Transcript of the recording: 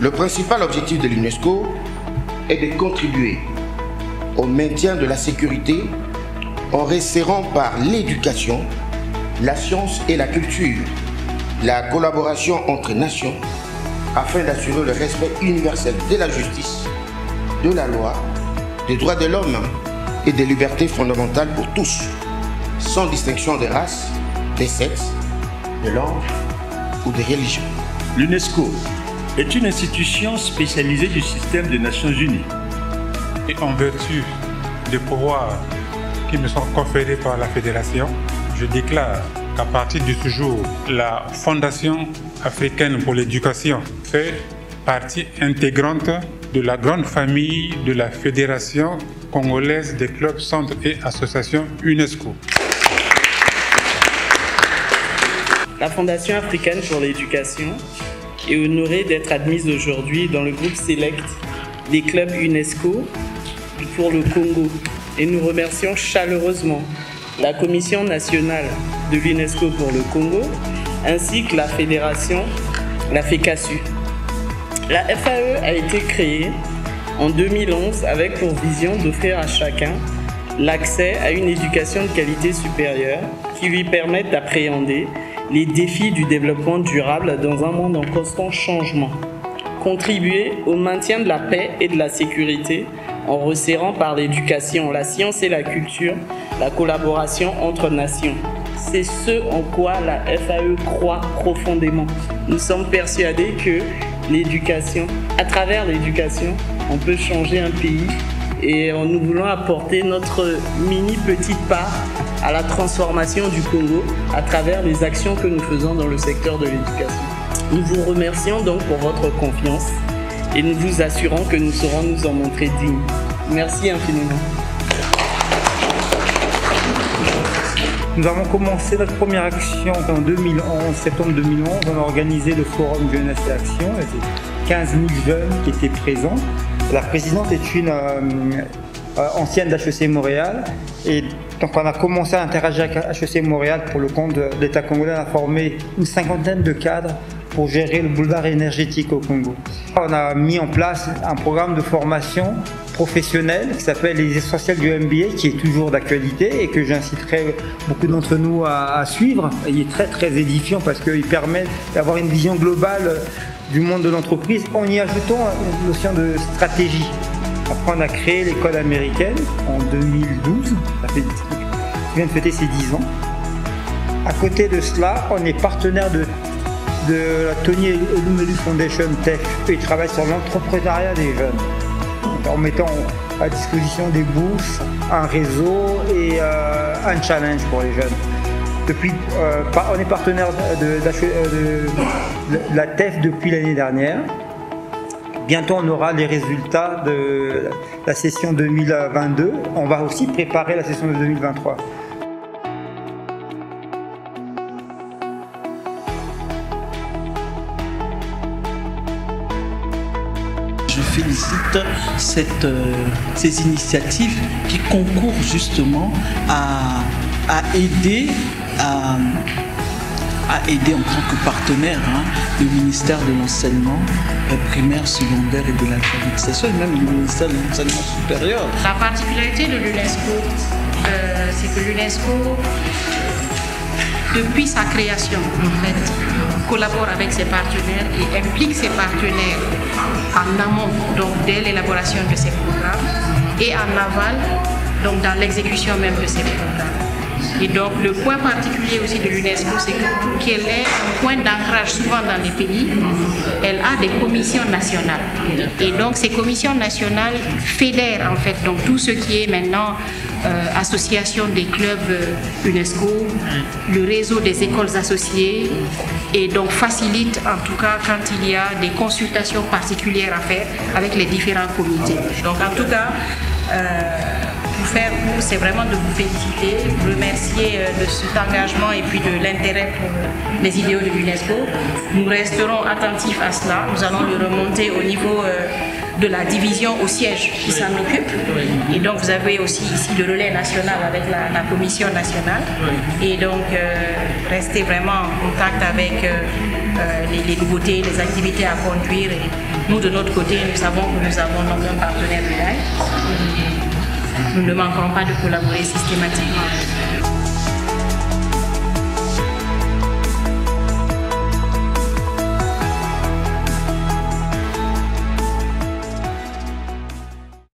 Le principal objectif de l'UNESCO est de contribuer au maintien de la sécurité en resserrant par l'éducation, la science et la culture, la collaboration entre nations afin d'assurer le respect universel de la justice, de la loi, des droits de l'homme et des libertés fondamentales pour tous, sans distinction de race, de sexe, de langue ou de religion. L'UNESCO est une institution spécialisée du système des Nations Unies. Et en vertu des pouvoirs qui me sont conférés par la Fédération, je déclare qu'à partir de ce jour, la Fondation africaine pour l'éducation fait partie intégrante de la grande famille de la Fédération congolaise des clubs, centres et associations UNESCO. La Fondation africaine pour l'éducation est honorée d'être admise aujourd'hui dans le groupe Select des clubs UNESCO pour le Congo. Et nous remercions chaleureusement la Commission nationale de l'UNESCO pour le Congo ainsi que la fédération, la FECASU. La FAE a été créée en 2011 avec pour vision d'offrir à chacun l'accès à une éducation de qualité supérieure qui lui permette d'appréhender les défis du développement durable dans un monde en constant changement. Contribuer au maintien de la paix et de la sécurité en resserrant par l'éducation, la science et la culture, la collaboration entre nations. C'est ce en quoi la FAE croit profondément. Nous sommes persuadés que l'éducation, à travers l'éducation, on peut changer un pays et nous voulons apporter notre petite part à la transformation du Congo à travers les actions que nous faisons dans le secteur de l'éducation. Nous vous remercions donc pour votre confiance et nous vous assurons que nous saurons nous en montrer dignes. Merci infiniment. Nous avons commencé notre première action en 2011, septembre 2011. On a organisé le forum Jeunesse et Action. Il y avait 15 000 jeunes qui étaient présents. La présidente est une ancienne d'HEC Montréal. Et donc on a commencé à interagir avec HEC Montréal pour le compte de l'État congolais. On a formé une cinquantaine de cadres pour gérer le boulevard énergétique au Congo. On a mis en place un programme de formation professionnelle qui s'appelle les essentiels du MBA, qui est toujours d'actualité et que j'inciterai beaucoup d'entre nous à suivre. Il est très édifiant parce qu'il permet d'avoir une vision globale du monde de l'entreprise en y ajoutant une notion de stratégie. Après, on a créé l'école américaine en 2012, qui vient de fêter ses 10 ans. À côté de cela, on est partenaire de la Tony Elumelu Foundation TEF. Ils travaillent sur l'entrepreneuriat des jeunes, en mettant à disposition des bourses, un réseau et un challenge pour les jeunes. On est partenaire de la TEF depuis l'année dernière. Bientôt, on aura les résultats de la session 2022. On va aussi préparer la session de 2023. Je félicite ces initiatives qui concourent justement à aider en tant que partenaire le ministère de l'enseignement primaire, secondaire et de l'alphabétisation et même le ministère de l'enseignement supérieur. La particularité de l'UNESCO, c'est que l'UNESCO, depuis sa création, en fait, collabore avec ses partenaires et implique ses partenaires en amont, donc dès l'élaboration de ces programmes, et en aval, donc dans l'exécution même de ces programmes. Et donc le point particulier aussi de l'UNESCO, c'est qu'elle est un point d'ancrage souvent dans les pays. Elle a des commissions nationales. Et donc ces commissions nationales fédèrent en fait donc tout ce qui est maintenant association des clubs UNESCO, le réseau des écoles associées, et donc facilite en tout cas quand il y a des consultations particulières à faire avec les différents comités. Donc en tout cas, c'est vraiment de vous féliciter, vous remercier de cet engagement et puis de l'intérêt pour les idéaux de l'UNESCO. Nous resterons attentifs à cela. Nous allons le remonter au niveau de la division au siège qui s'en occupe. Et donc vous avez aussi ici le relais national avec la commission nationale. Et donc restez vraiment en contact avec les nouveautés, les activités à conduire. Nous, de notre côté, nous savons que nous avons donc un partenaire de l'AI. Nous ne manquerons pas de collaborer systématiquement avec eux.